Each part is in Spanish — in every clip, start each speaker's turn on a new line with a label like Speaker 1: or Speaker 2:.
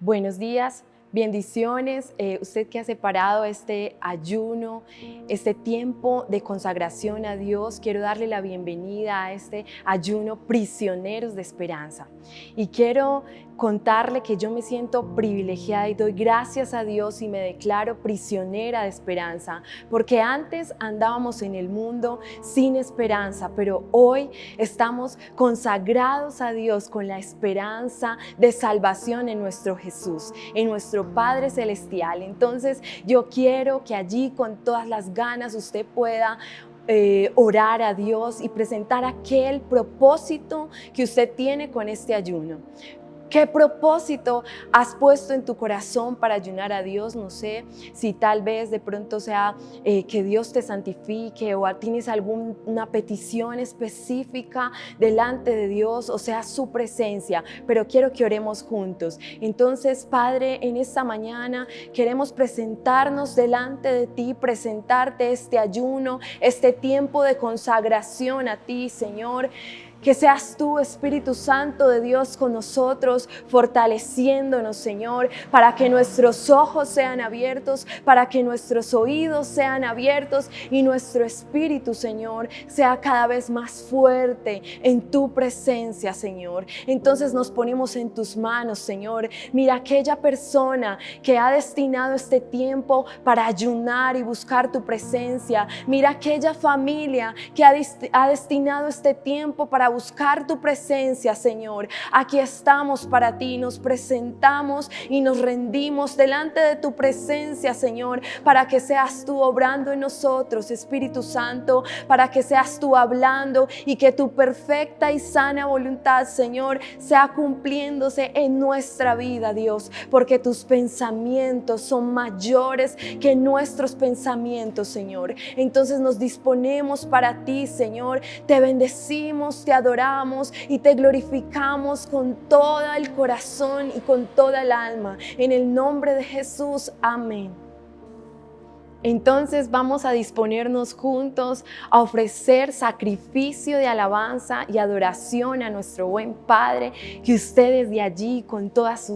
Speaker 1: Buenos días, bendiciones. Usted que ha separado este ayuno, este tiempo de consagración a Dios, quiero darle la bienvenida a este ayuno Prisioneros de Esperanza. Y quiero contarle que yo me siento privilegiada y doy gracias a Dios y me declaro prisionera de esperanza, porque antes andábamos en el mundo sin esperanza, pero hoy estamos consagrados a Dios con la esperanza de salvación en nuestro Jesús, en nuestro Padre Celestial. Entonces yo quiero que allí con todas las ganas usted pueda orar a Dios y presentar aquel propósito que usted tiene con este ayuno. ¿Qué propósito has puesto en tu corazón para ayunar a Dios? No sé si tal vez de pronto sea que Dios te santifique o tienes alguna petición específica delante de Dios, o sea, su presencia, pero quiero que oremos juntos. Entonces, Padre, en esta mañana queremos presentarnos delante de ti, presentarte este ayuno, este tiempo de consagración a ti, Señor. Que seas tú, Espíritu Santo de Dios, con nosotros, fortaleciéndonos, Señor, para que nuestros ojos sean abiertos, para que nuestros oídos sean abiertos y nuestro espíritu, Señor, sea cada vez más fuerte en tu presencia, Señor. Entonces nos ponemos en tus manos, Señor. Mira aquella persona que ha destinado este tiempo para ayunar y buscar tu presencia. Mira aquella familia que ha destinado este tiempo para buscar tu presencia, Señor. Aquí estamos para ti, nos presentamos y nos rendimos delante de tu presencia, Señor, para que seas tú obrando en nosotros, Espíritu Santo, para que seas tú hablando y que tu perfecta y sana voluntad, Señor, sea cumpliéndose en nuestra vida, Dios, porque tus pensamientos son mayores que nuestros pensamientos, Señor. Entonces nos disponemos para ti, Señor, te bendecimos, te adoramos y te glorificamos con todo el corazón y con toda el alma. En el nombre de Jesús, amén. Entonces vamos a disponernos juntos a ofrecer sacrificio de alabanza y adoración a nuestro buen Padre, que usted desde allí con todas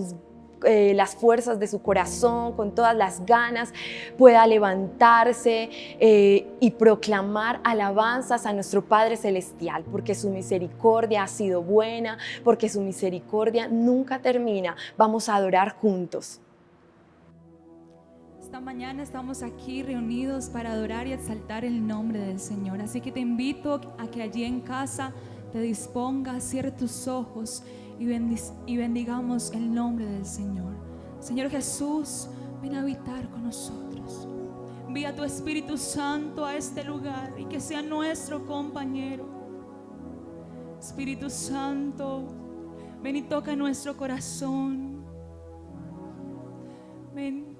Speaker 1: las fuerzas de su corazón, con todas las ganas, pueda levantarse y proclamar alabanzas a nuestro Padre Celestial, porque su misericordia ha sido buena, porque su misericordia nunca termina. Vamos a adorar juntos.
Speaker 2: Esta mañana estamos aquí reunidos para adorar y exaltar el nombre del Señor. Así que te invito a que allí en casa te dispongas, cierre tus ojos y bendigamos el nombre del Señor. Señor Jesús, ven a habitar con nosotros. Envía tu Espíritu Santo a este lugar y que sea nuestro compañero. Espíritu Santo, ven y toca nuestro corazón. Ven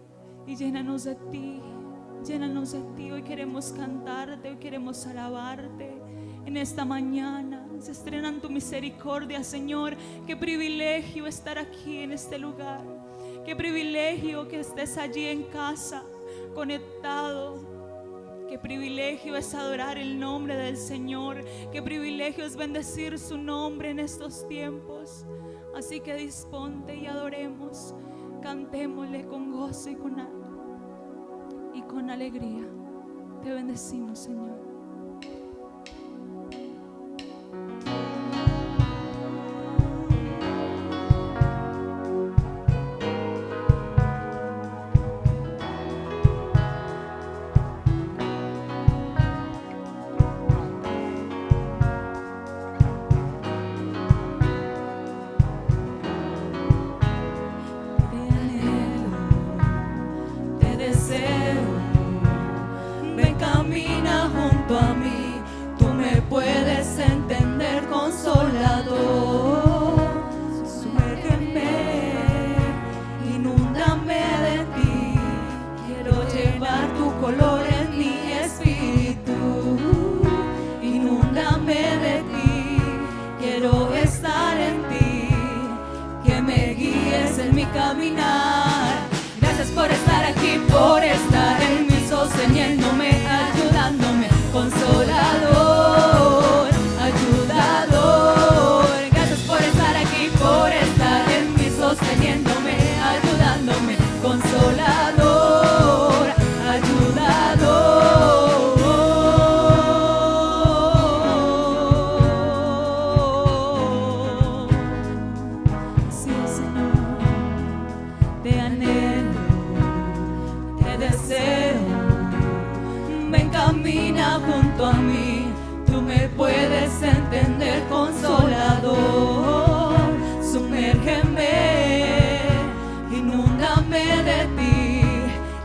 Speaker 2: y llénanos de ti, llénanos de ti. Hoy queremos cantarte, hoy queremos alabarte. En esta mañana se estrena en tu misericordia, Señor. Qué privilegio estar aquí en este lugar. Qué privilegio que estés allí en casa, conectado. Qué privilegio es adorar el nombre del Señor. Qué privilegio es bendecir su nombre en estos tiempos. Así que disponte y adoremos. Cantémosle con gozo y con alegría. Te bendecimos, Señor. Gracias por estar aquí, por estar en mí, sosteniéndome, ayudándome, consolador, ayudador. Gracias por estar aquí, por estar en mí, sosteniéndome, ayudándome. camina junto a mí, tú me puedes entender, Consolador. Sumérgeme, inúndame de ti,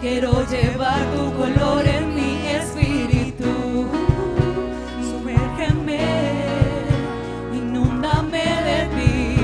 Speaker 2: quiero llevar tu color en mi espíritu. Sumérgeme, inúndame de ti,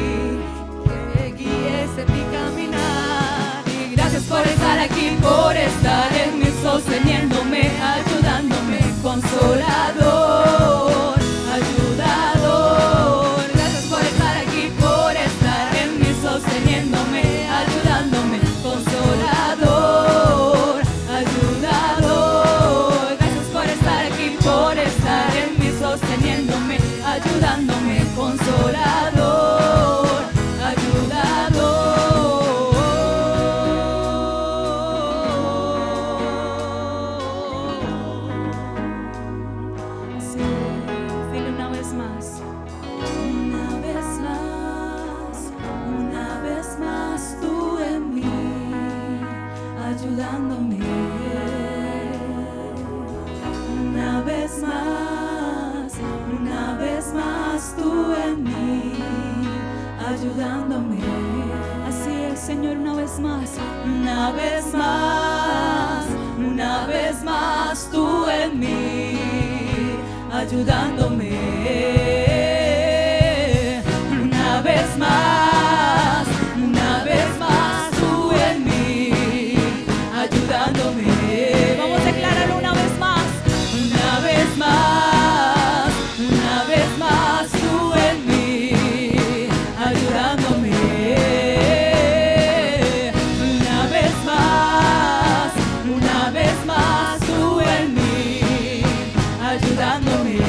Speaker 2: que me guíes en mi caminar. Y gracias por estar aquí, por estar en mí, sosteniéndome, ayudándome, Consolador, ayudador. Gracias por estar aquí, por estar en mí, sosteniéndome, ayudándome, Consolador, ayudador. Gracias por estar aquí, por estar en mí, sosteniéndome, ayudándome, Consolador, ayudador. Sí, dile una vez más. Una vez más tú en mí, ayudándome. Una vez más tú en mí, ayudándome. Así es, Señor, una vez más. Una vez más tú en mí, ayudándome. Una vez más tú en mí, ayudándome. Vamos a declararlo una vez más. Una vez más tú en mí, ayudándome. Una vez más tú en mí, ayudándome.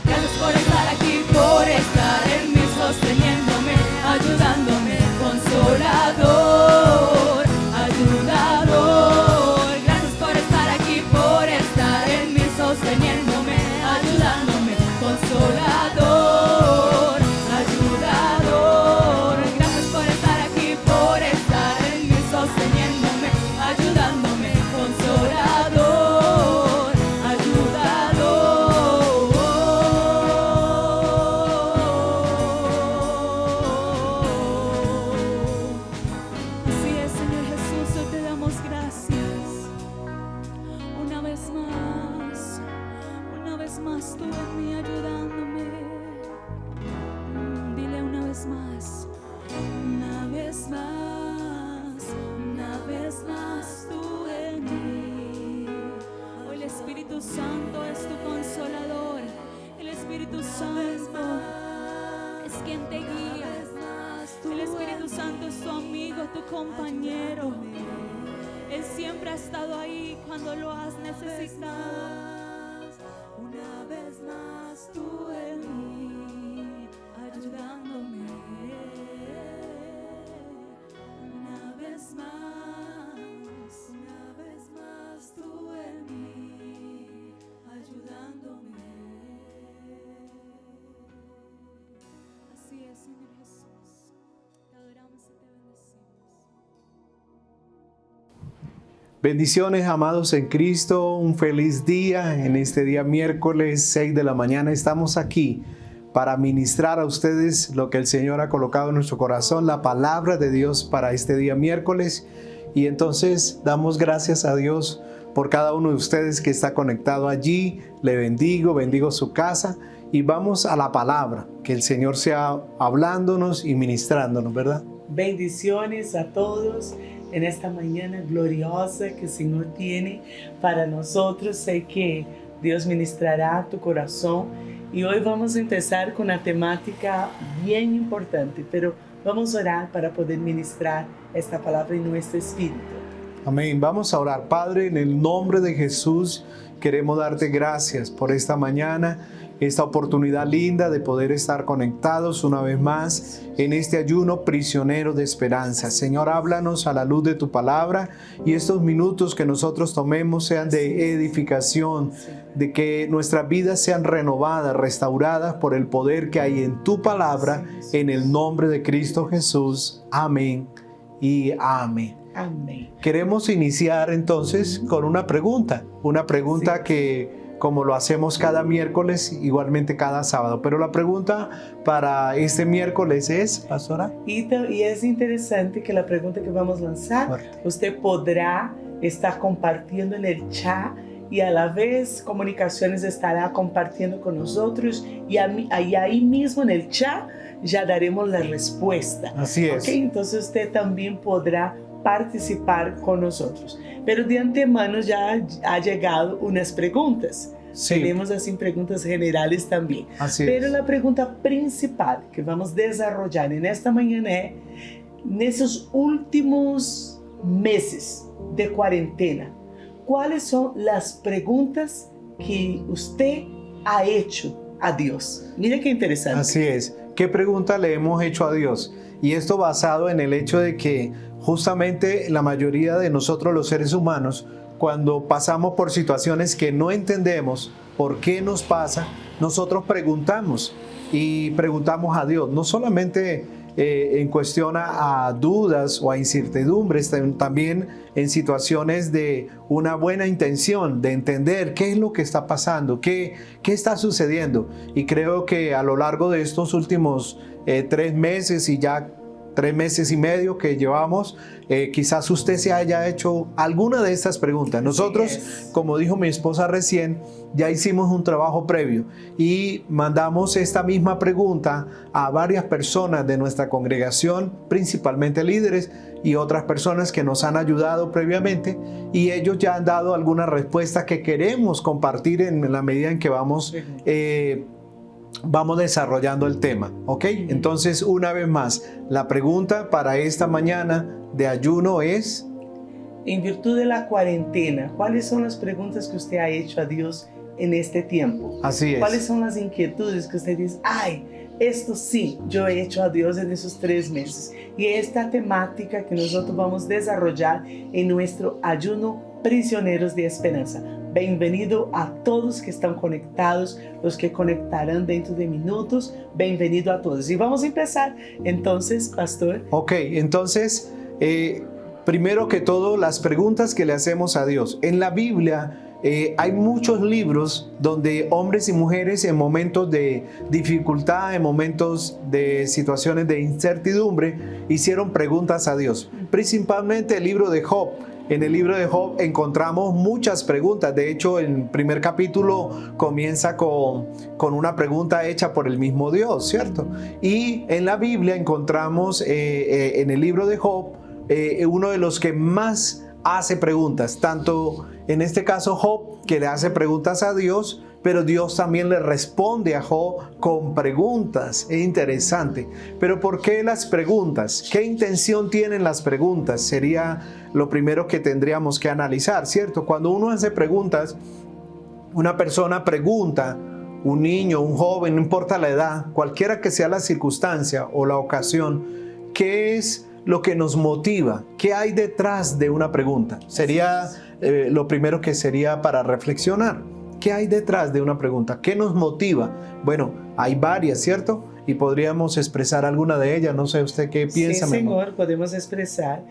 Speaker 2: Gracias por estar aquí, por estar en mí, sosteniéndome, ayudándome, Consolador, ayudador. Gracias por estar aquí, por estar en mí, sosteniéndome, ayudándome, Consolador, ayudador. Gracias por estar aquí, por estar en mí, sosteniéndome, ayudándome, Consolador, ayudador. Así es, Señor Jesús, hoy te damos gracias. Una vez más tú en mí, ayudándome. Dile una vez más. Una vez más tú en mí. Hoy el Espíritu Santo es tu consolador. El Espíritu Santo es quien te guía. El Espíritu Santo es tu amigo, tu compañero. Él siempre ha estado ahí cuando lo has necesitado. Una vez más tú en mí, ayudándome. Una vez más tú en mí, ayudándome. Así es, Señor Jesús. Te adoramos y te bendecimos.
Speaker 3: Bendiciones, amados en Cristo, un feliz día. En este día miércoles 6 de la mañana estamos aquí para ministrar a ustedes lo que el Señor ha colocado en nuestro corazón, la palabra de Dios para este día miércoles. Y entonces damos gracias a Dios por cada uno de ustedes que está conectado allí. Le bendigo su casa y vamos a la palabra, que el Señor sea hablándonos y ministrándonos, ¿verdad?
Speaker 4: Bendiciones a todos en esta mañana gloriosa que el Señor tiene para nosotros. Sé que Dios ministrará tu corazón y hoy vamos a empezar con una temática bien importante, pero vamos a orar para poder ministrar esta palabra en nuestro espíritu.
Speaker 3: Amén. Vamos a orar. Padre, en el nombre de Jesús, queremos darte gracias por esta mañana, esta oportunidad linda de poder estar conectados una vez más en este ayuno prisionero de esperanza. Señor, háblanos a la luz de tu palabra y estos minutos que nosotros tomemos sean de edificación, de que nuestras vidas sean renovadas, restauradas por el poder que hay en tu palabra, en el nombre de Cristo Jesús. Amén y amén.
Speaker 4: Amén.
Speaker 3: Queremos iniciar entonces con una pregunta
Speaker 4: Sí.
Speaker 3: que como lo hacemos cada miércoles, igualmente cada sábado. Pero la pregunta para este miércoles es, pastora.
Speaker 4: Y es interesante que la pregunta que vamos a lanzar,
Speaker 3: Fuerte.
Speaker 4: usted podrá estar compartiendo en el chat y a la vez Comunicaciones estará compartiendo con nosotros y ahí mismo en el chat ya daremos la respuesta.
Speaker 3: Así es.
Speaker 4: ¿Ok? Entonces usted también podrá participar con nosotros. Pero de antemano ya ha llegado unas preguntas.
Speaker 3: Sí,
Speaker 4: Tenemos así preguntas generales también.
Speaker 3: así
Speaker 4: Pero
Speaker 3: es.
Speaker 4: la pregunta principal que vamos a desarrollar en esta mañana es, en esos últimos meses de cuarentena, ¿cuáles son las preguntas que usted ha hecho a Dios? Mira qué interesante.
Speaker 3: Así es. ¿Qué pregunta le hemos hecho a Dios? Y esto basado en el hecho de que justamente la mayoría de nosotros los seres humanos, cuando pasamos por situaciones que no entendemos por qué nos pasa, nosotros preguntamos y preguntamos a Dios, no solamente en cuestión a dudas o a incertidumbres, también en situaciones de una buena intención, de entender qué es lo que está pasando, qué está sucediendo. Y creo que a lo largo de estos últimos 3 meses y ya 3 meses y medio que llevamos, quizás usted se haya hecho alguna de estas preguntas. Nosotros, como dijo mi esposa recién, ya hicimos un trabajo previo y mandamos esta misma pregunta a varias personas de nuestra congregación, principalmente líderes y otras personas que nos han ayudado previamente, y ellos ya han dado algunas respuestas que queremos compartir en la medida en que vamos desarrollando el tema, ¿ok? Entonces, una vez más, la pregunta para esta mañana de ayuno es:
Speaker 4: en virtud de la cuarentena, ¿cuáles son las preguntas que usted ha hecho a Dios en este tiempo?
Speaker 3: así es.
Speaker 4: ¿Cuáles son las inquietudes que usted dice, ay, esto sí, yo he hecho a Dios en esos 3 meses? Y esta temática que nosotros vamos a desarrollar en nuestro ayuno Prisioneros de Esperanza. Bienvenido a todos que están conectados, los que conectarán dentro de minutos. Bienvenido a todos. Y vamos a empezar entonces, pastor.
Speaker 3: Ok, entonces, primero que todo, las preguntas que le hacemos a Dios. En la Biblia hay muchos libros donde hombres y mujeres en momentos de dificultad, en momentos de situaciones de incertidumbre, hicieron preguntas a Dios. Principalmente el libro de Job. En el libro de Job encontramos muchas preguntas. De hecho, el primer capítulo comienza con una pregunta hecha por el mismo Dios, ¿cierto? Y en la Biblia encontramos en el libro de Job uno de los que más hace preguntas. Tanto en este caso Job, que le hace preguntas a Dios, pero Dios también le responde a Job con preguntas. Es interesante. Pero ¿por qué las preguntas? ¿Qué intención tienen las preguntas? Sería lo primero que tendríamos que analizar, ¿cierto? Cuando uno hace preguntas, una persona pregunta, un niño, un joven, no importa la edad, cualquiera que sea la circunstancia o la ocasión, ¿qué es lo que nos motiva? ¿Qué hay detrás de una pregunta? Sería lo primero que sería para reflexionar. ¿Qué hay detrás de una pregunta? ¿Qué nos motiva? Bueno, hay varias, ¿cierto? Y podríamos expresar alguna de ellas. No sé usted qué piensa.
Speaker 4: Sí, señor, podemos expresar.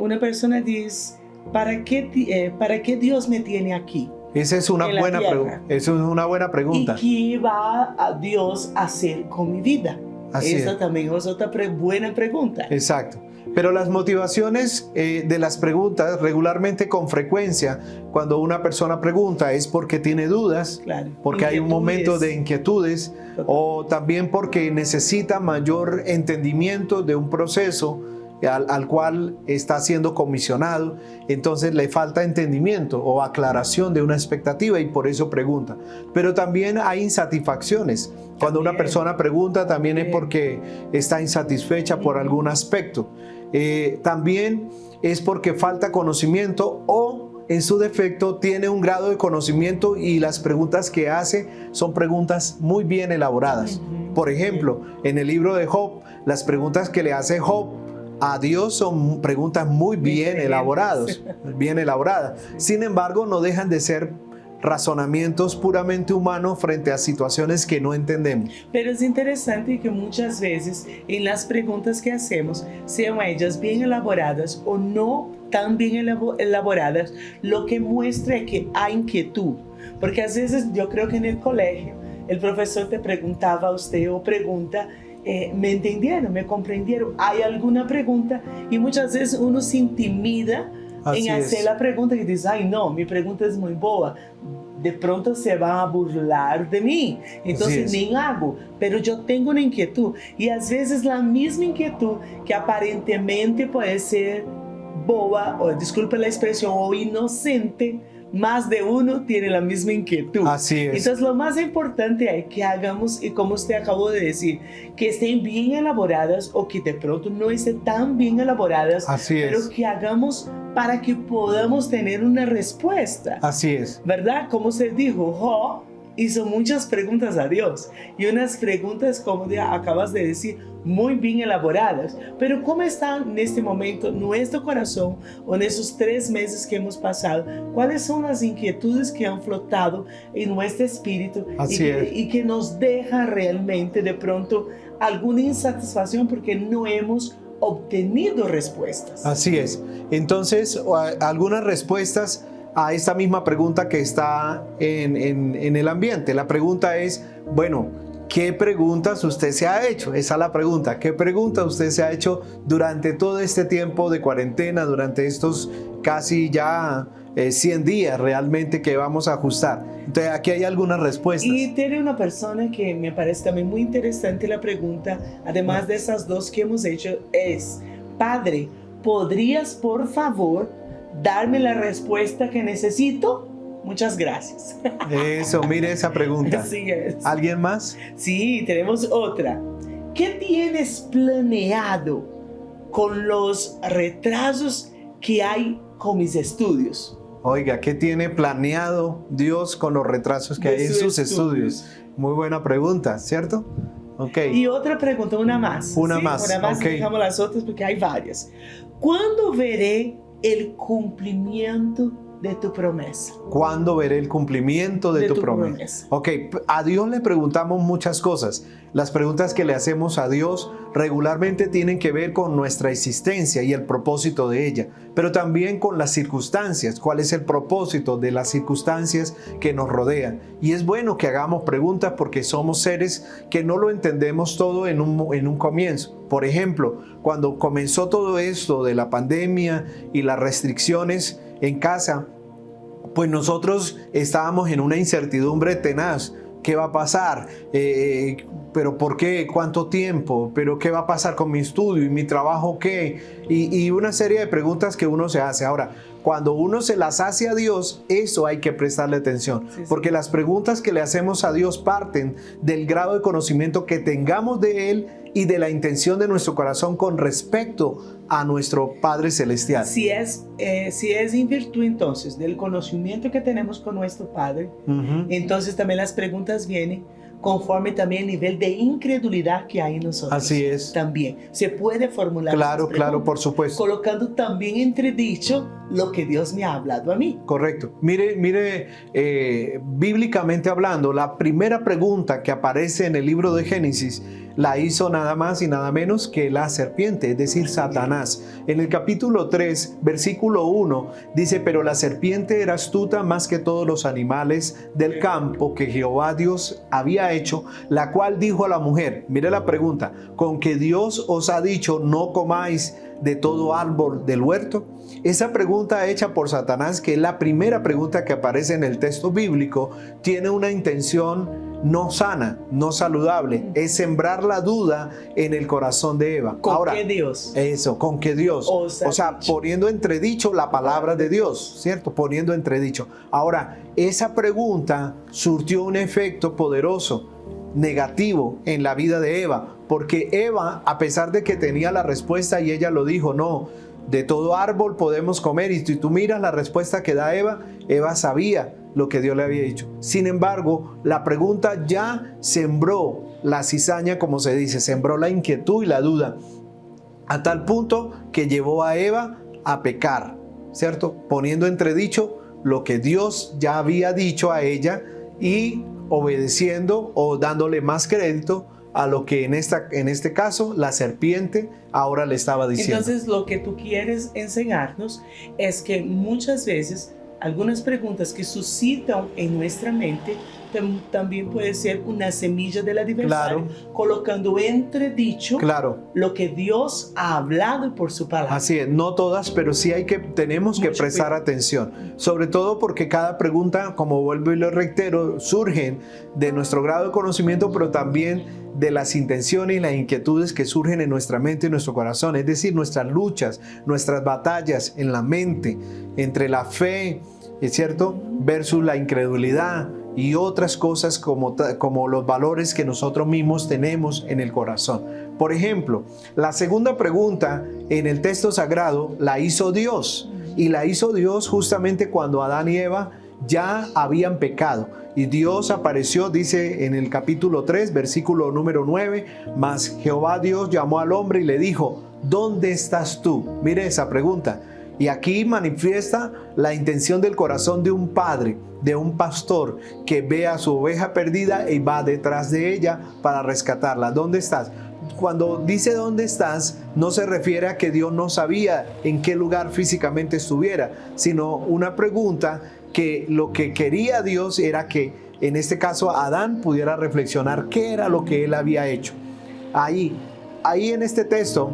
Speaker 4: Una persona dice, ¿para qué Dios me tiene aquí?
Speaker 3: Esa es una buena pregunta. Esa es una buena pregunta.
Speaker 4: ¿Y qué va a Dios a hacer con mi vida? Esa también es otra buena pregunta.
Speaker 3: Exacto. Pero las motivaciones de las preguntas, regularmente con frecuencia, cuando una persona pregunta es porque tiene dudas,
Speaker 4: claro,
Speaker 3: porque hay un momento de inquietudes, o también porque necesita mayor entendimiento de un proceso al cual está siendo comisionado. Entonces le falta entendimiento o aclaración de una expectativa y por eso pregunta. Pero también hay insatisfacciones. Cuando una persona pregunta también es porque está insatisfecha por algún aspecto. También es porque falta conocimiento o en su defecto tiene un grado de conocimiento y las preguntas que hace son preguntas muy bien elaboradas. Por ejemplo, en el libro de Job, las preguntas que le hace Job a Dios son preguntas muy bien elaboradas. Sin embargo, no dejan de ser razonamientos puramente humanos frente a situaciones que no entendemos.
Speaker 4: Pero es interesante que muchas veces en las preguntas que hacemos, sean ellas bien elaboradas o no tan bien elaboradas, lo que muestra es que hay inquietud. Porque a veces yo creo que en el colegio el profesor te preguntaba a usted o pregunta, ¿me entendieron? ¿Me comprendieron? ¿Hay alguna pregunta? Y muchas veces uno se intimida
Speaker 3: Así
Speaker 4: en hacer
Speaker 3: es.
Speaker 4: la pregunta que dice, ay no, mi pregunta es muy boba. De pronto se van a burlar de mí, entonces ni hago, pero yo tengo una inquietud y a veces la misma inquietud que aparentemente puede ser boba o disculpe la expresión o inocente, más de uno tiene la misma inquietud.
Speaker 3: Así es.
Speaker 4: Entonces lo más importante es que hagamos, y como usted acabó de decir, que estén bien elaboradas o que de pronto no estén tan bien elaboradas,
Speaker 3: Así
Speaker 4: pero
Speaker 3: es.
Speaker 4: que hagamos para que podamos tener una respuesta.
Speaker 3: Así es.
Speaker 4: ¿Verdad? Como usted dijo, Jo hizo muchas preguntas a Dios y unas preguntas, como acabas de decir, muy bien elaboradas. Pero ¿cómo está en este momento nuestro corazón o en esos 3 meses que hemos pasado? ¿Cuáles son las inquietudes que han flotado en nuestro espíritu y que nos deja realmente de pronto alguna insatisfacción porque no hemos obtenido respuestas?
Speaker 3: Así es. Entonces, algunas respuestas a esta misma pregunta que está en el ambiente. La pregunta es, bueno, ¿qué preguntas usted se ha hecho? Esa es la pregunta. ¿Qué preguntas usted se ha hecho durante todo este tiempo de cuarentena, durante estos casi ya 100 días realmente que vamos a ajustar? Entonces, aquí hay algunas respuestas.
Speaker 4: Y tiene una persona que me parece también muy interesante la pregunta, además de esas dos que hemos hecho, es, Padre, ¿podrías por favor darme la respuesta que necesito? Muchas gracias.
Speaker 3: Eso, mire esa pregunta.
Speaker 4: Así es.
Speaker 3: ¿Alguien más?
Speaker 4: Sí, tenemos otra. ¿Qué tienes planeado con los retrasos que hay con mis estudios?
Speaker 3: Oiga, ¿qué tiene planeado Dios con los retrasos que hay en sus estudios? Muy buena pregunta, ¿cierto? Ok.
Speaker 4: Y otra pregunta, una más.
Speaker 3: Una
Speaker 4: ¿sí?
Speaker 3: más,
Speaker 4: Una más,
Speaker 3: ok.
Speaker 4: dejamos las otras porque hay varias. ¿Cuándo veré el cumplimiento de tu promesa?
Speaker 3: ¿Cuándo veré el cumplimiento de tu promesa? Ok, a Dios le preguntamos muchas cosas. Las preguntas que le hacemos a Dios regularmente tienen que ver con nuestra existencia y el propósito de ella, pero también con las circunstancias, cuál es el propósito de las circunstancias que nos rodean. Y es bueno que hagamos preguntas porque somos seres que no lo entendemos todo en un comienzo. Por ejemplo, cuando comenzó todo esto de la pandemia y las restricciones en casa, pues nosotros estábamos en una incertidumbre tenaz. ¿Qué va a pasar? ¿Pero por qué? ¿Cuánto tiempo? ¿Pero qué va a pasar con mi estudio y mi trabajo? ¿Qué? Y una serie de preguntas que uno se hace. Ahora, cuando uno se las hace a Dios, eso hay que prestarle atención.
Speaker 4: Sí, sí.
Speaker 3: Porque las preguntas que le hacemos a Dios parten del grado de conocimiento que tengamos de Él y de la intención de nuestro corazón con respecto a nuestro Padre Celestial.
Speaker 4: Si es en virtud entonces del conocimiento que tenemos con nuestro Padre, entonces también las preguntas vienen conforme también el nivel de incredulidad que hay en nosotros.
Speaker 3: Así es.
Speaker 4: También se puede formular.
Speaker 3: Claro,
Speaker 4: esas preguntas,
Speaker 3: claro, por supuesto.
Speaker 4: colocando también entredicho lo que Dios me ha hablado a mí.
Speaker 3: Correcto. Mire, bíblicamente hablando, la primera pregunta que aparece en el libro de Génesis la hizo nada más y nada menos que la serpiente, es decir, Satanás. En el capítulo 3, versículo 1, dice, pero la serpiente era astuta más que todos los animales del campo que Jehová Dios había hecho, la cual dijo a la mujer, mire la pregunta, ¿con que Dios os ha dicho no comáis de todo árbol del huerto? Esa pregunta hecha por Satanás, que es la primera pregunta que aparece en el texto bíblico, tiene una intención no sana, no saludable, es sembrar la duda en el corazón de Eva.
Speaker 4: ¿Con
Speaker 3: Ahora,
Speaker 4: qué Dios?
Speaker 3: eso, ¿con qué Dios? O sea, poniendo entredicho la palabra de Dios, ¿cierto? Poniendo entredicho. Ahora, esa pregunta surtió un efecto poderoso, negativo en la vida de Eva, porque Eva, a pesar de que tenía la respuesta y ella lo dijo, no, de todo árbol podemos comer, y si tú miras la respuesta que da Eva, Eva sabía lo que Dios le había dicho. Sin embargo, la pregunta ya sembró la cizaña, como se dice, sembró la inquietud y la duda, a tal punto que llevó a Eva a pecar, ¿cierto? Poniendo entredicho lo que Dios ya había dicho a ella y obedeciendo o dándole más crédito a lo que en este caso la serpiente ahora le estaba diciendo.
Speaker 4: Entonces lo que tú quieres enseñarnos es que muchas veces algunas preguntas que suscitan en nuestra mente también puede ser una semilla del adversario, colocando entredicho lo que Dios ha hablado por su palabra.
Speaker 3: Así es, no todas, pero sí tenemos que prestar atención, sobre todo porque cada pregunta, como vuelvo y lo reitero, surgen de nuestro grado de conocimiento, pero también de las intenciones y las inquietudes que surgen en nuestra mente y nuestro corazón, es decir, nuestras luchas, nuestras batallas en la mente, entre la fe, ¿es cierto?, versus la incredulidad y otras cosas como los valores que nosotros mismos tenemos en el corazón. Por ejemplo, la segunda pregunta en el texto sagrado la hizo Dios, y la hizo Dios justamente cuando Adán y Eva ya habían pecado. Y Dios apareció, dice en el capítulo 3, versículo número 9, mas Jehová Dios llamó al hombre y le dijo, ¿dónde estás tú? Mire esa pregunta. Y aquí manifiesta la intención del corazón de un padre, de un pastor que ve a su oveja perdida y va detrás de ella para rescatarla. ¿Dónde estás? Cuando dice dónde estás, no se refiere a que Dios no sabía en qué lugar físicamente estuviera, sino una pregunta que lo que quería Dios era que en este caso Adán pudiera reflexionar qué era lo que él había hecho. Ahí en este texto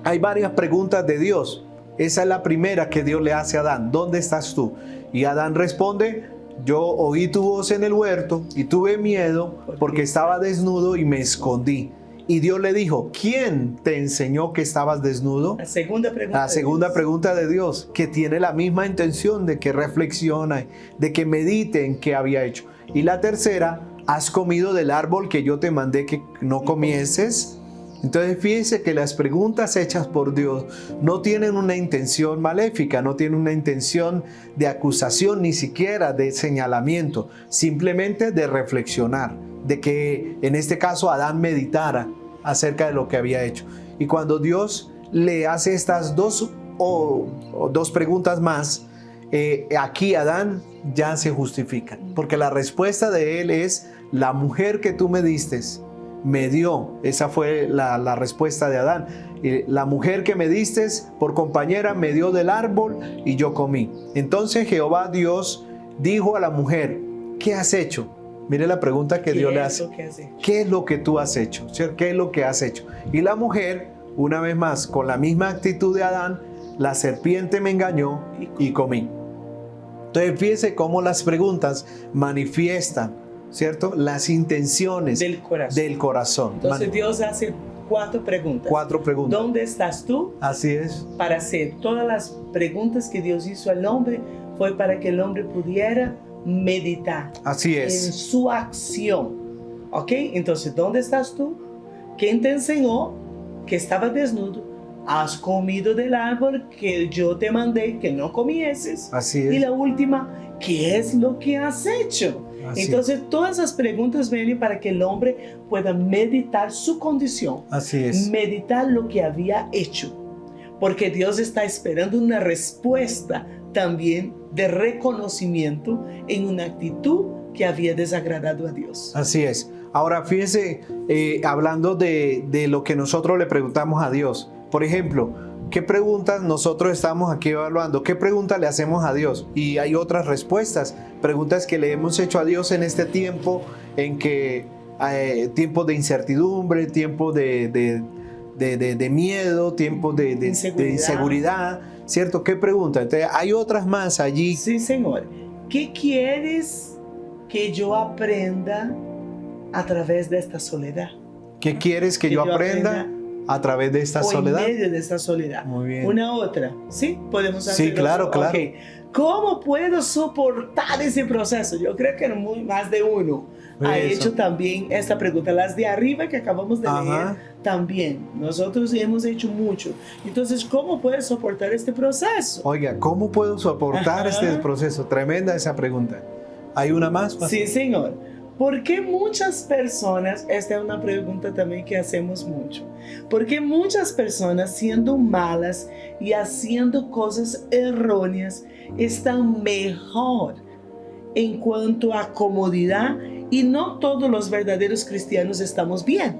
Speaker 3: hay varias preguntas de Dios. Esa es la primera que Dios le hace a Adán. ¿Dónde estás tú? Y Adán responde, yo oí tu voz en el huerto y tuve miedo porque estaba desnudo y me escondí. Y Dios le dijo, ¿quién te enseñó que estabas desnudo?
Speaker 4: La segunda
Speaker 3: pregunta de Dios, que tiene la misma intención de que reflexione, de que medite en qué había hecho. Y la tercera, ¿has comido del árbol que yo te mandé que no comieses? Entonces fíjense que las preguntas hechas por Dios no tienen una intención maléfica, no tienen una intención de acusación, ni siquiera de señalamiento, simplemente de reflexionar, de que en este caso Adán meditara acerca de lo que había hecho. Y cuando Dios le hace estas dos preguntas más, aquí Adán ya se justifica, porque la respuesta de él es, la mujer que tú me diste, me dio, esa fue la respuesta de Adán. La mujer que me diste por compañera me dio del árbol y yo comí. Entonces Jehová Dios dijo a la mujer, ¿qué has hecho? Mire la pregunta que Dios le hace. ¿Qué es lo que tú has hecho? ¿Qué es lo que has hecho? Y la mujer, una vez más, con la misma actitud de Adán, la serpiente me engañó y comí. Entonces fíjese cómo las preguntas manifiestan, ¿cierto?, las intenciones del corazón.
Speaker 4: Entonces Dios hace 4 preguntas.
Speaker 3: 4 preguntas.
Speaker 4: ¿Dónde estás tú?
Speaker 3: Así es.
Speaker 4: Para hacer todas las preguntas que Dios hizo al hombre, fue para que el hombre pudiera meditar.
Speaker 3: Así es.
Speaker 4: En su acción. ¿Ok? Entonces, ¿dónde estás tú? ¿Quién te enseñó que estabas desnudo? Has comido del árbol que yo te mandé que no comieses.
Speaker 3: Así es.
Speaker 4: Y la última, ¿qué es lo que has hecho?
Speaker 3: Así
Speaker 4: Entonces, todas esas preguntas vienen para que el hombre pueda meditar su condición.
Speaker 3: Así es.
Speaker 4: Meditar lo que había hecho. Porque Dios está esperando una respuesta también de reconocimiento en una actitud que había desagradado a Dios.
Speaker 3: Así es. Ahora, fíjese, hablando de lo que nosotros le preguntamos a Dios. Por ejemplo, ¿qué preguntas nosotros estamos aquí evaluando? ¿Qué preguntas le hacemos a Dios? Y hay otras respuestas, preguntas que le hemos hecho a Dios en este tiempo, en que tiempo de incertidumbre, tiempo de miedo, tiempo de inseguridad, ¿cierto? ¿Qué pregunta? Entonces, hay otras más allí.
Speaker 4: Sí, Señor. ¿Qué quieres que yo aprenda a través de esta soledad?
Speaker 3: ¿Qué quieres que yo aprenda a través de esta soledad?
Speaker 4: En medio de esta soledad.
Speaker 3: Muy bien.
Speaker 4: Una otra. ¿Sí? Podemos hacer.
Speaker 3: Sí, claro, claro.
Speaker 4: Okay. ¿Cómo puedo soportar ese proceso? Yo creo que más de uno ha hecho también esta pregunta. Las de arriba que acabamos de leer también. Nosotros hemos hecho mucho. Entonces, ¿cómo puedes soportar este proceso?
Speaker 3: Oiga, ¿cómo puedo soportar este proceso? Tremenda esa pregunta. ¿Hay una más?
Speaker 4: Sí, Señor. ¿Por qué muchas personas, esta es una pregunta también que hacemos mucho, por qué muchas personas siendo malas y haciendo cosas erróneas están mejor en cuanto a comodidad y no todos los verdaderos cristianos estamos bien?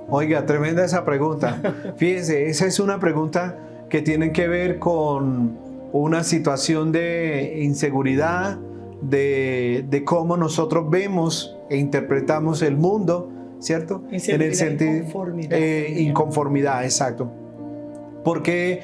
Speaker 3: Oiga, tremenda esa pregunta. Fíjese, esa es una pregunta que tiene que ver con una situación de inseguridad, de cómo nosotros vemos e interpretamos el mundo, ¿cierto? En el sentido
Speaker 4: inconformidad.
Speaker 3: Inconformidad, exacto. Porque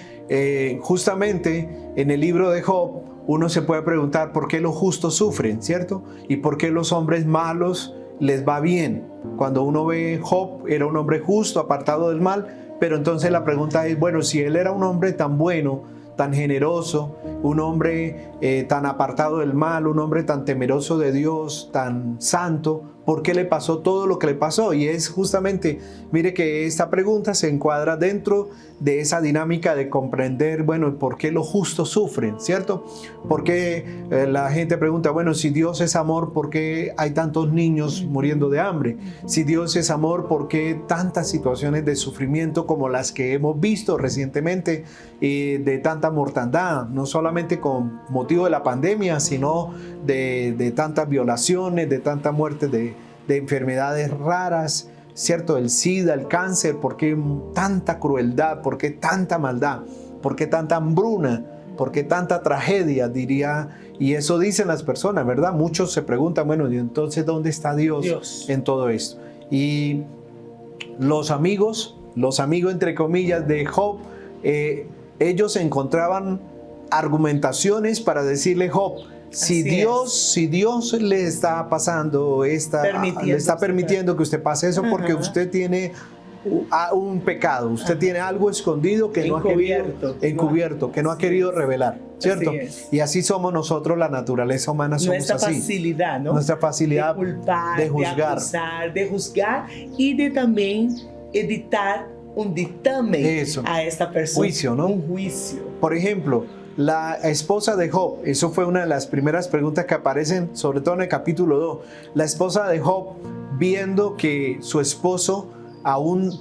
Speaker 3: justamente en el libro de Job uno se puede preguntar por qué los justos sufren, ¿cierto? Y por qué los hombres malos les va bien. Cuando uno ve Job, era un hombre justo, apartado del mal, pero entonces la pregunta es, bueno, si él era un hombre tan bueno, tan generoso, un hombre tan apartado del mal, un hombre tan temeroso de Dios, tan santo, ¿por qué le pasó todo lo que le pasó? Y es justamente, mire que esta pregunta se encuadra dentro de esa dinámica de comprender, bueno, ¿por qué los justos sufren? ¿Cierto? Porque la gente pregunta, bueno, si Dios es amor, ¿por qué hay tantos niños muriendo de hambre? Si Dios es amor, ¿por qué tantas situaciones de sufrimiento como las que hemos visto recientemente, de tanta mortandad, no solamente con motivo de la pandemia, sino de tantas violaciones, de tanta muerte de enfermedades raras, ¿cierto? El SIDA, el cáncer, ¿por qué tanta crueldad? ¿Por qué tanta maldad? ¿Por qué tanta hambruna? ¿Por qué tanta tragedia? Diría, y eso dicen las personas, ¿verdad? Muchos se preguntan, bueno, ¿y entonces dónde está Dios en todo esto? Y los amigos entre comillas de Job, ellos encontraban argumentaciones para decirle, Job, si Dios le está pasando le está permitiendo que usted pase eso, porque usted tiene un pecado, usted tiene algo escondido que no ha querido encubierto, que no ha querido revelar, ¿cierto? Y así somos nosotros, la naturaleza humana, somos
Speaker 4: nuestra
Speaker 3: así.
Speaker 4: Facilidad, ¿no?
Speaker 3: Nuestra facilidad
Speaker 4: de culpar,
Speaker 3: de juzgar,
Speaker 4: de acusar, de juzgar y de también editar un dictamen a esta persona.
Speaker 3: Juicio, ¿no?
Speaker 4: Un juicio.
Speaker 3: Por ejemplo, la esposa de Job, eso fue una de las primeras preguntas que aparecen, sobre todo en el capítulo 2. La esposa de Job, viendo que su esposo, aún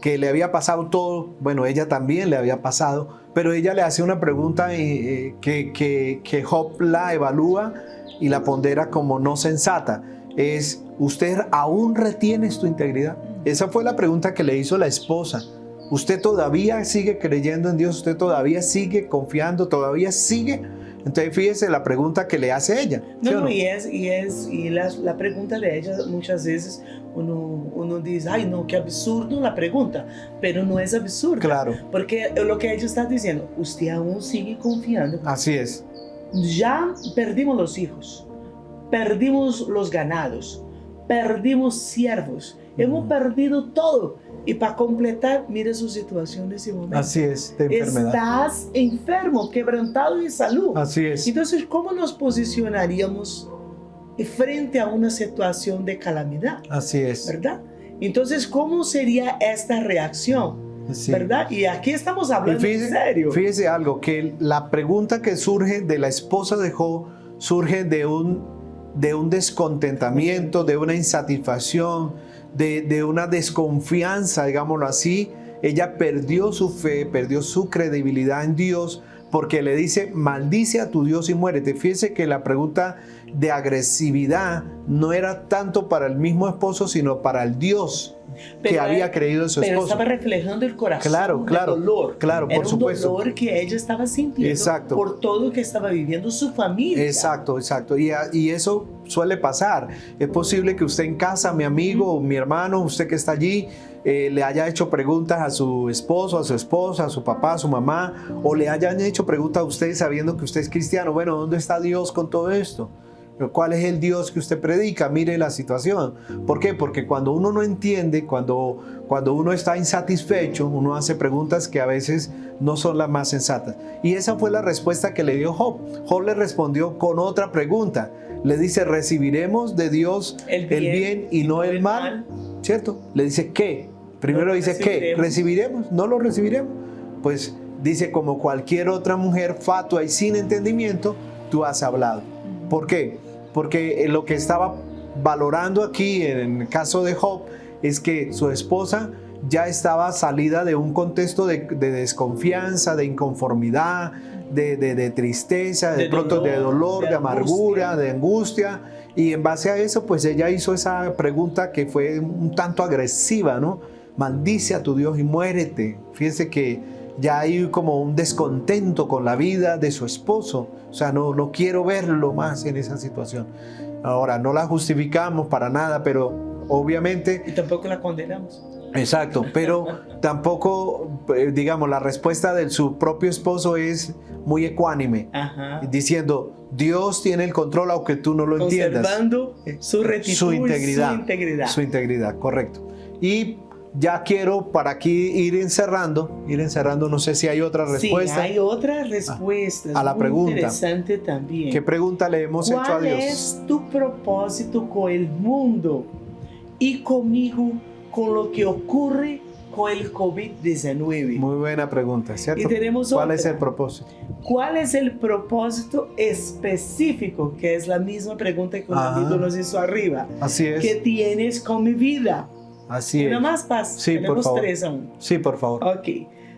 Speaker 3: que le había pasado todo, bueno, ella también le había pasado, pero ella le hace una pregunta que Job la evalúa y la pondera como no sensata. Es, ¿usted aún retiene tu integridad? Esa fue la pregunta que le hizo la esposa. ¿Usted todavía sigue creyendo en Dios? ¿Usted todavía sigue confiando? ¿Todavía sigue? Entonces fíjese la pregunta que le hace ella. ¿Sí o no?
Speaker 4: Y la pregunta de ella muchas veces uno dice, ay no, qué absurdo la pregunta, pero no es absurdo.
Speaker 3: Claro.
Speaker 4: Porque lo que ella está diciendo, usted aún sigue confiando.
Speaker 3: Así es.
Speaker 4: Ya perdimos los hijos, perdimos los ganados, perdimos siervos, hemos perdido todo. Y para completar, mire su situación en ese momento.
Speaker 3: Así es, de enfermedad.
Speaker 4: Estás enfermo, quebrantado en salud.
Speaker 3: Así es.
Speaker 4: Entonces, ¿cómo nos posicionaríamos frente a una situación de calamidad?
Speaker 3: Así es.
Speaker 4: ¿Verdad? Entonces, ¿cómo sería esta reacción? Sí. ¿Verdad? Y aquí estamos hablando en serio.
Speaker 3: Fíjese algo, que la pregunta que surge de la esposa de Job surge de un descontentamiento, de una insatisfacción, de una desconfianza, digámoslo así. Ella perdió su fe, perdió su credibilidad en Dios, porque le dice, maldice a tu Dios y muérete. Fíjese que la pregunta de agresividad no era tanto para el mismo esposo, sino para el Dios que había creído en su esposo.
Speaker 4: Pero estaba reflejando el corazón,
Speaker 3: claro,
Speaker 4: el dolor.
Speaker 3: Claro, por supuesto.
Speaker 4: Era un dolor que ella estaba sintiendo por todo lo que estaba viviendo su familia.
Speaker 3: Exacto. Y eso suele pasar. Es posible que usted en casa, mi amigo, mi hermano, usted que está allí, le haya hecho preguntas a su esposo, a su esposa, a su papá, a su mamá, o le hayan hecho preguntas a usted sabiendo que usted es cristiano. Bueno, ¿dónde está Dios con todo esto? ¿Cuál es el Dios que usted predica? Mire la situación. ¿Por qué? Porque cuando uno no entiende, cuando uno está insatisfecho, uno hace preguntas que a veces no son las más sensatas. Y esa fue la respuesta que le dio Job. Job le respondió con otra pregunta. Le dice, ¿recibiremos de Dios el bien y no el mal? ¿Cierto? Le dice, ¿qué? Primero dice, ¿qué? ¿Recibiremos? ¿No lo recibiremos? Pues dice, como cualquier otra mujer fatua y sin entendimiento, tú has hablado. ¿Por qué? Porque lo que estaba valorando aquí en el caso de Job es que su esposa ya estaba salida de un contexto de desconfianza, de inconformidad, de tristeza, de pronto de dolor, de amargura, de angustia. Y en base a eso, pues ella hizo esa pregunta que fue un tanto agresiva, ¿no? Maldice a tu Dios y muérete. Fíjense que ya hay como un descontento con la vida de su esposo. O sea, no quiero verlo más en esa situación. Ahora, no la justificamos para nada, pero obviamente...
Speaker 4: Y tampoco la condenamos.
Speaker 3: Exacto, pero tampoco, digamos, la respuesta de su propio esposo es muy ecuánime, diciendo, Dios tiene el control aunque tú no lo entiendas.
Speaker 4: Conservando su rectitud, su integridad.
Speaker 3: Su integridad, correcto. Y ya quiero para aquí ir encerrando, no sé si hay otra respuesta.
Speaker 4: Sí, hay otra respuesta.
Speaker 3: A la pregunta.
Speaker 4: Interesante también.
Speaker 3: ¿Qué pregunta le hemos hecho a Dios?
Speaker 4: ¿Cuál es tu propósito con el mundo y conmigo con lo que ocurre con el COVID-19?
Speaker 3: Muy buena pregunta, ¿cierto?
Speaker 4: Y tenemos
Speaker 3: ¿Cuál
Speaker 4: otra.
Speaker 3: es el propósito?
Speaker 4: ¿Cuál es el propósito específico? Que es la misma pregunta que un amigo nos hizo arriba.
Speaker 3: Así es.
Speaker 4: ¿Qué tienes con mi vida?
Speaker 3: Así es.
Speaker 4: Una más, Paz.
Speaker 3: Sí,
Speaker 4: Tenemos
Speaker 3: por favor.
Speaker 4: 3 aún.
Speaker 3: Sí, por favor.
Speaker 4: Ok.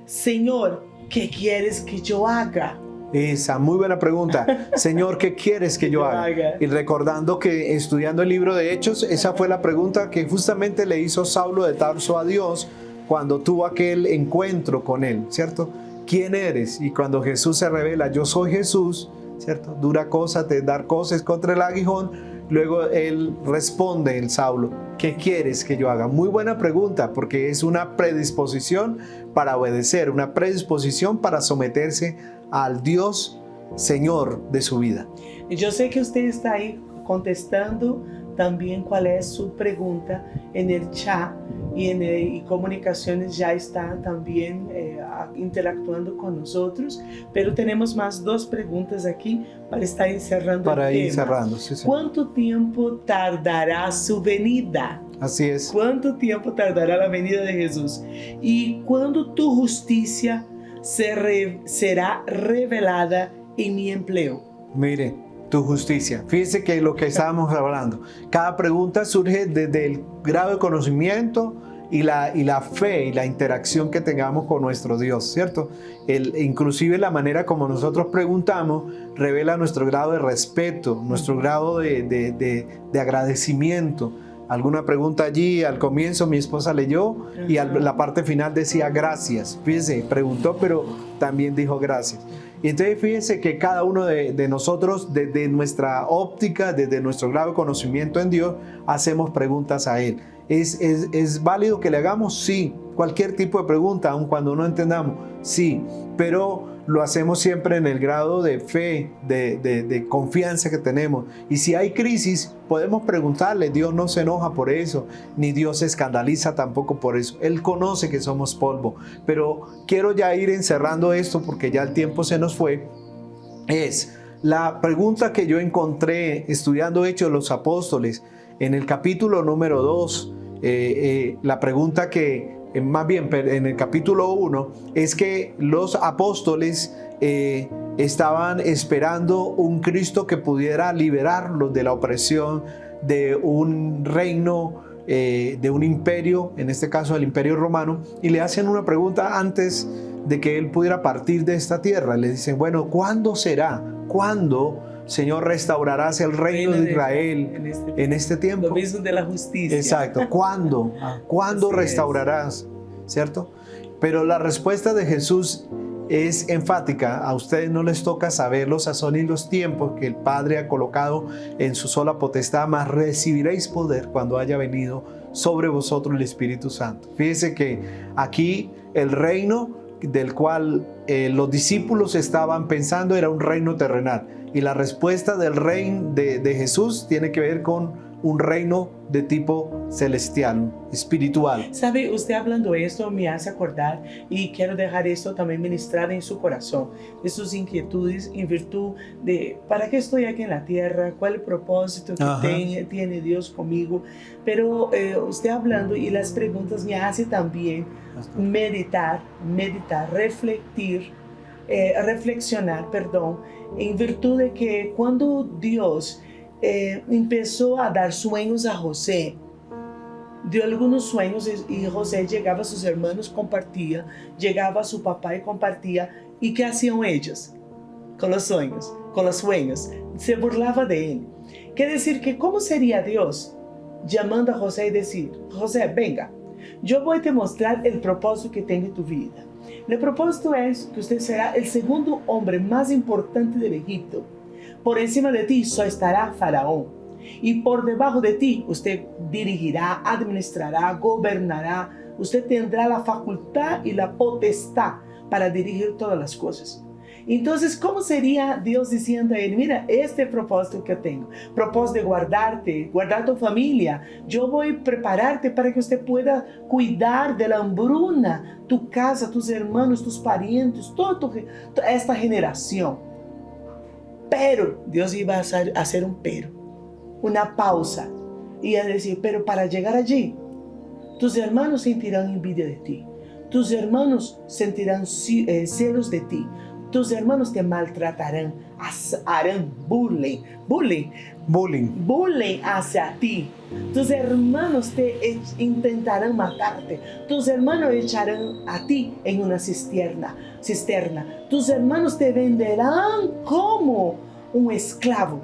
Speaker 4: Señor, ¿qué quieres que yo haga?
Speaker 3: Esa, muy buena pregunta. Señor, ¿qué quieres que yo haga? Y recordando que estudiando el libro de Hechos, esa fue la pregunta que justamente le hizo Saulo de Tarso a Dios cuando tuvo aquel encuentro con él, ¿cierto? ¿Quién eres? Y cuando Jesús se revela, yo soy Jesús, ¿cierto? Dura cosa te dar cosas contra el aguijón. Luego él responde, el Saulo, ¿qué quieres que yo haga? Muy buena pregunta, porque es una predisposición para obedecer, una predisposición para someterse al Dios Señor de su vida.
Speaker 4: Y yo sé que usted está ahí contestando también cuál es su pregunta en el chat y comunicaciones ya está también interactuando con nosotros, pero tenemos más 2 preguntas aquí para estar encerrando
Speaker 3: para
Speaker 4: el
Speaker 3: ir
Speaker 4: tema.
Speaker 3: cerrando, sí.
Speaker 4: ¿Cuánto tiempo tardará su venida?
Speaker 3: Así es.
Speaker 4: ¿Cuánto tiempo tardará la venida de Jesús? ¿Y cuándo tu justicia será revelada en mi empleo?
Speaker 3: Mire, tu justicia. Fíjese que lo que estábamos hablando, cada pregunta surge desde el grado de conocimiento y la fe y la interacción que tengamos con nuestro Dios, ¿cierto? Inclusive la manera como nosotros preguntamos revela nuestro grado de respeto, nuestro grado de agradecimiento. Alguna pregunta allí, al comienzo mi esposa leyó y la parte final decía gracias. Fíjese, preguntó, pero también dijo gracias. Y entonces fíjense que cada uno de nosotros, desde nuestra óptica, desde nuestro grado de conocimiento en Dios, hacemos preguntas a Él. ¿Es válido que le hagamos? Sí. Cualquier tipo de pregunta, aun cuando no entendamos, sí. Pero lo hacemos siempre en el grado de fe, de confianza que tenemos. Y si hay crisis, podemos preguntarle. Dios no se enoja por eso, ni Dios se escandaliza tampoco por eso. Él conoce que somos polvo. Pero quiero ya ir encerrando esto porque ya el tiempo se nos fue. Es la pregunta que yo encontré estudiando Hechos de los Apóstoles en el capítulo número 2. La pregunta que más bien en el capítulo 1 es que los apóstoles estaban esperando un Cristo que pudiera liberarlos de la opresión de un reino, de un imperio, en este caso el imperio romano, y le hacen una pregunta antes de que él pudiera partir de esta tierra. Le dicen, bueno, ¿cuándo será? ¿Cuándo, Señor, restaurarás el reino de Israel en este tiempo?
Speaker 4: Lo mismo de la justicia.
Speaker 3: Exacto. ¿Cuándo? ¿Cuándo restaurarás? ¿Cierto? Pero la respuesta de Jesús es enfática. A ustedes no les toca saber los sazones y los tiempos que el Padre ha colocado en su sola potestad, mas recibiréis poder cuando haya venido sobre vosotros el Espíritu Santo. Fíjense que aquí el reino del cual los discípulos estaban pensando era un reino terrenal. Y la respuesta del reino de Jesús tiene que ver con un reino de tipo celestial, espiritual.
Speaker 4: Sabe, usted hablando esto me hace acordar y quiero dejar esto también ministrar en su corazón, de sus inquietudes en virtud de ¿para qué estoy aquí en la tierra? ¿Cuál es el propósito que tiene Dios conmigo? Pero usted hablando y las preguntas me hace también meditar, reflexionar, en virtud de que cuando Dios empezó a dar sueños a José. Dio algunos sueños y José llegaba a sus hermanos, compartía, llegaba a su papá y compartía. ¿Y qué hacían ellos con los sueños? Con los sueños. Se burlaba de él. Quiere decir que ¿cómo sería Dios llamando a José y decir, José, venga, yo voy a te mostrar el propósito que tengo en tu vida? El propósito es que usted será el segundo hombre más importante del Egipto. Por encima de ti solo estará Faraón. Y por debajo de ti usted dirigirá, administrará, gobernará. Usted tendrá la facultad y la potestad para dirigir todas las cosas. Entonces, ¿cómo sería Dios diciendo a él, mira, este propósito que tengo, propósito de guardarte, guardar tu familia, yo voy a prepararte para que usted pueda cuidar de la hambruna, tu casa, tus hermanos, tus parientes, toda esta generación. Pero Dios iba a hacer un pero, una pausa, y a decir, pero para llegar allí, tus hermanos sentirán envidia de ti, tus hermanos sentirán celos de ti, tus hermanos te maltratarán, harán bullying hacia ti. Tus hermanos te intentarán matarte. Tus hermanos echarán a ti en una cisterna. Tus hermanos te venderán como un esclavo.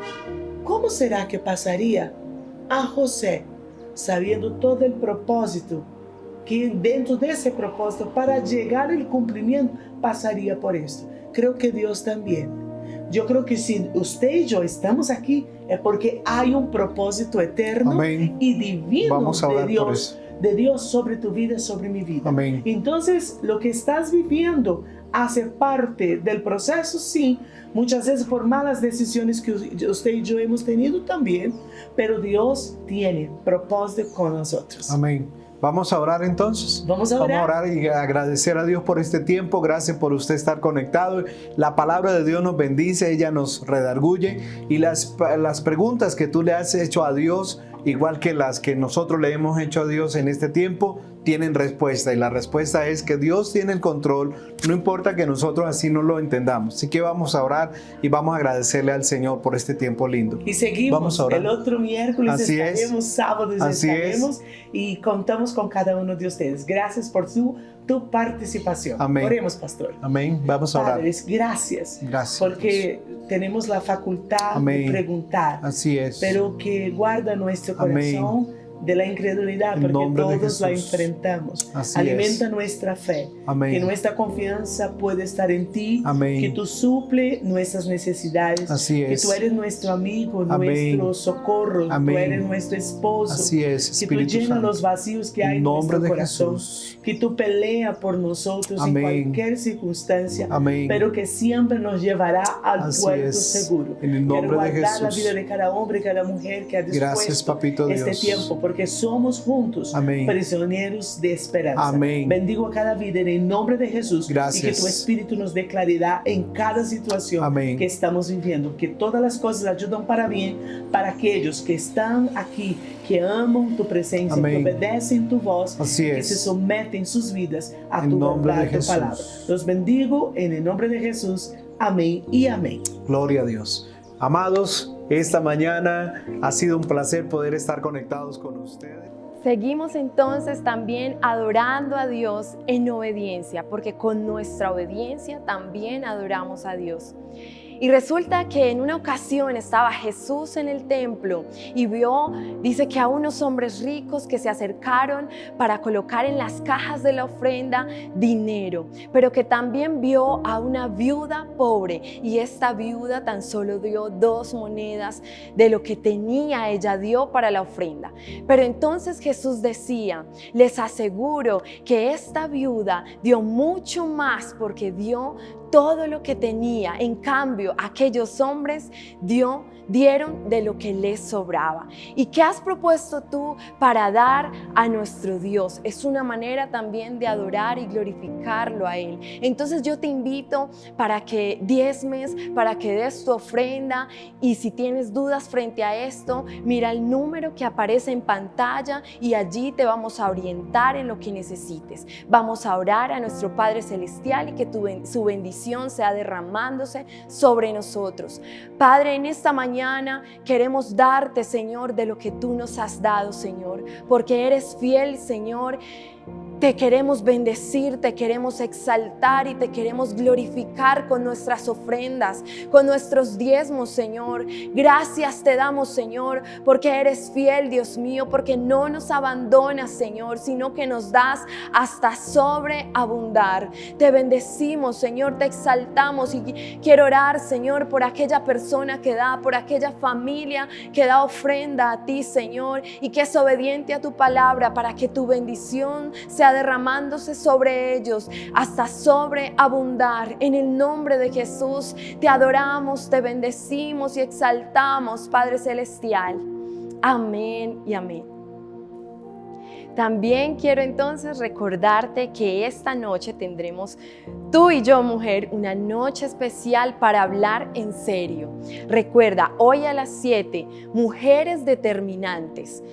Speaker 4: ¿Cómo será que pasaría a José sabiendo todo el propósito? Que dentro de ese propósito, para llegar al cumplimiento, pasaría por esto. Creo que Dios también. Yo creo que si usted y yo estamos aquí, es porque hay un propósito eterno.
Speaker 3: Amén.
Speaker 4: Y divino.
Speaker 3: Vamos a orar por eso.
Speaker 4: De Dios sobre tu vida, sobre mi vida.
Speaker 3: Amén.
Speaker 4: Entonces, lo que estás viviendo hace parte del proceso, sí, muchas veces por malas decisiones que usted y yo hemos tenido también, pero Dios tiene propósito con nosotros.
Speaker 3: Amén. Vamos a orar entonces.
Speaker 4: Vamos a orar
Speaker 3: y agradecer a Dios por este tiempo. Gracias por usted estar conectado. La palabra de Dios nos bendice, ella nos redarguye. Y las preguntas que tú le has hecho a Dios, igual que las que nosotros le hemos hecho a Dios en este tiempo, tienen respuesta. Y la respuesta es que Dios tiene el control, no importa que nosotros así no lo entendamos. Así que vamos a orar y vamos a agradecerle al Señor por este tiempo lindo.
Speaker 4: Y seguimos.
Speaker 3: Vamos a orar.
Speaker 4: El otro miércoles
Speaker 3: Así
Speaker 4: estaremos, sábados
Speaker 3: Así
Speaker 4: estaremos. Y contamos con cada uno de ustedes. Gracias por tu participación.
Speaker 3: Amén.
Speaker 4: Oremos, pastor.
Speaker 3: Amén. Vamos a orar.
Speaker 4: Padres, gracias.
Speaker 3: Gracias.
Speaker 4: Porque tenemos la facultad
Speaker 3: Amén.
Speaker 4: de preguntar.
Speaker 3: Así es.
Speaker 4: Pero que guarda nuestro
Speaker 3: Amén.
Speaker 4: corazón de la incredulidad,
Speaker 3: En
Speaker 4: porque
Speaker 3: nombre de
Speaker 4: todos la
Speaker 3: Jesús.
Speaker 4: enfrentamos.
Speaker 3: Así
Speaker 4: Alimenta
Speaker 3: es.
Speaker 4: nuestra fe.
Speaker 3: Amén.
Speaker 4: Que nuestra confianza puede estar en ti.
Speaker 3: Amén.
Speaker 4: Que tú suple nuestras necesidades.
Speaker 3: Así es.
Speaker 4: Que tú eres nuestro amigo,
Speaker 3: Amén.
Speaker 4: nuestro socorro.
Speaker 3: Amén.
Speaker 4: Tú eres nuestro esposo.
Speaker 3: Así es,
Speaker 4: Que tú
Speaker 3: Espíritu
Speaker 4: llenas
Speaker 3: Santo.
Speaker 4: los vacíos que hay
Speaker 3: En
Speaker 4: en
Speaker 3: nombre
Speaker 4: nuestro
Speaker 3: de
Speaker 4: corazón.
Speaker 3: Jesús.
Speaker 4: Que tú peleas por nosotros
Speaker 3: Amén.
Speaker 4: en cualquier circunstancia.
Speaker 3: Amén.
Speaker 4: Pero que siempre nos llevará al
Speaker 3: Así
Speaker 4: puerto
Speaker 3: es.
Speaker 4: seguro.
Speaker 3: En el nombre
Speaker 4: Quiero
Speaker 3: de
Speaker 4: guardar la
Speaker 3: Jesús.
Speaker 4: vida de cada hombre, cada mujer que ha
Speaker 3: Gracias,
Speaker 4: dispuesto
Speaker 3: Papito
Speaker 4: este
Speaker 3: Dios.
Speaker 4: tiempo, porque somos juntos
Speaker 3: Amén.
Speaker 4: prisioneros de esperanza.
Speaker 3: Amén.
Speaker 4: Bendigo a cada vida en el nombre de Jesús.
Speaker 3: Gracias.
Speaker 4: Y que tu Espíritu nos dé claridad en cada situación
Speaker 3: Amén.
Speaker 4: que estamos viviendo. Que todas las cosas ayudan para bien para aquellos que están aquí, que aman tu presencia,
Speaker 3: Amén.
Speaker 4: que obedecen tu voz,
Speaker 3: Así
Speaker 4: que
Speaker 3: es.
Speaker 4: se someten sus vidas a
Speaker 3: En
Speaker 4: tu
Speaker 3: nombre
Speaker 4: verdad,
Speaker 3: de
Speaker 4: a tu
Speaker 3: Jesús.
Speaker 4: palabra. Los bendigo en el nombre de Jesús. Amén y amén.
Speaker 3: Gloria a Dios. Amados, esta mañana ha sido un placer poder estar conectados con ustedes.
Speaker 1: Seguimos entonces también adorando a Dios en obediencia, porque con nuestra obediencia también adoramos a Dios. Y resulta que en una ocasión estaba Jesús en el templo y dice que a unos hombres ricos que se acercaron para colocar en las cajas de la ofrenda dinero, pero que también vio a una viuda pobre, y esta viuda tan solo dio 2 monedas de lo que tenía, ella dio para la ofrenda. Pero entonces Jesús decía, les aseguro que esta viuda dio mucho más porque dio todo lo que tenía. En cambio, aquellos hombres dieron de lo que les sobraba. ¿Y qué has propuesto tú para dar a nuestro Dios? Es una manera también de adorar y glorificarlo a Él. Entonces yo te invito para que diezmes, para que des tu ofrenda, y si tienes dudas frente a esto, mira el número que aparece en pantalla y allí te vamos a orientar en lo que necesites. Vamos a orar a nuestro Padre Celestial y que su bendición bendición sea derramándose sobre nosotros. Padre, en esta mañana queremos darte, Señor, de lo que tú nos has dado, Señor, porque eres fiel, Señor. Te queremos bendecir, te queremos exaltar y te queremos glorificar con nuestras ofrendas, con nuestros diezmos, Señor. Gracias te damos, Señor, porque eres fiel, Dios mío, porque no nos abandonas, Señor, sino que nos das hasta sobreabundar. Te bendecimos, Señor, te exaltamos y quiero orar, Señor, por aquella persona que da, por aquella familia que da ofrenda a ti, Señor, y que es obediente a tu palabra para que tu bendición sea derramándose sobre ellos hasta sobreabundar. En el nombre de Jesús te adoramos, te bendecimos y exaltamos, Padre Celestial. Amén y amén. También quiero entonces recordarte que esta noche tendremos tú y yo, mujer, una noche especial para hablar en serio. Recuerda, hoy a las 7, mujeres determinantes,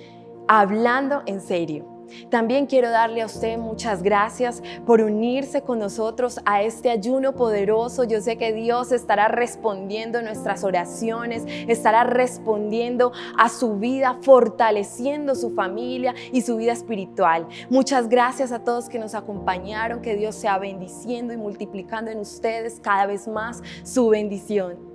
Speaker 1: hablando en serio. También quiero darle a usted muchas gracias por unirse con nosotros a este ayuno poderoso. Yo sé que Dios estará respondiendo nuestras oraciones, estará respondiendo a su vida, fortaleciendo su familia y su vida espiritual. Muchas gracias a todos que nos acompañaron, que Dios sea bendiciendo y multiplicando en ustedes cada vez más su bendición.